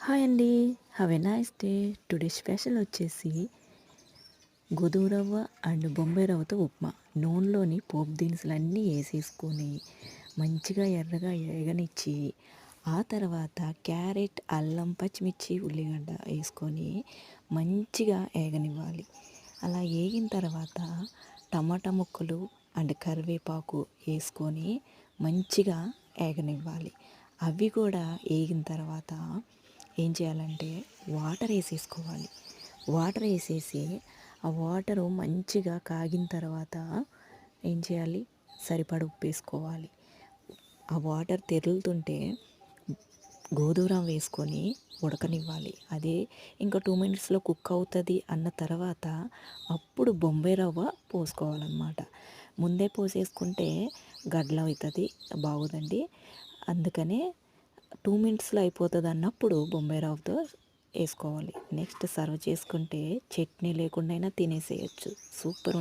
Hi అండి. Have a nice day. Today special వచ్చేసి గోధుమ రవ్వ అండ్ బొంబాయి రవ్వతో ఉప్మా. నూనెలోని పోపు దినుసులన్నీ ఏసేసుకొని మంచిగా ఎర్రగా ఏగనిచ్చి, ఆ తర్వాత క్యారెట్, అల్లం, పచ్చిమిర్చి, ఉల్లిగడ్డ ఏసుకొని మంచిగా ఏగనివ్వాలి. అలా ఏగిన తర్వాత టమాటా ముక్కలు అండ్ కరివేపాకు ఏసుకొని మంచిగా ఏగనివ్వాలి. అవి కూడా ఏగిన తర్వాత ఏం చేయాలంటే వాటర్ వేసేసుకోవాలి. వాటర్ వేసేసి ఆ వాటరు మంచిగా కాగిన తర్వాత ఏం చేయాలి, సరిపడ ఉప్పు వేసుకోవాలి. ఆ వాటర్ తెరులుతుంటే గోధుమ రవ్వ వేసుకొని ఉడకనివ్వాలి. అదే ఇంకా 2 మినిట్స్లో కుక్ అవుతుంది అన్న తర్వాత అప్పుడు బొంబాయి రవ్వ పోసుకోవాలన్నమాట. ముందే పోసేసుకుంటే గడ్డలు అవుతుంది, బాగోదండి. అందుకనే 2 మినిట్స్లో అయిపోతుంది అన్నప్పుడు బొంబాయి రవ్వతో వేసుకోవాలి. నెక్స్ట్ సర్వ్ చేసుకుంటే చట్నీ లేకుండా అయినా తినేసేయచ్చు. సూపర్.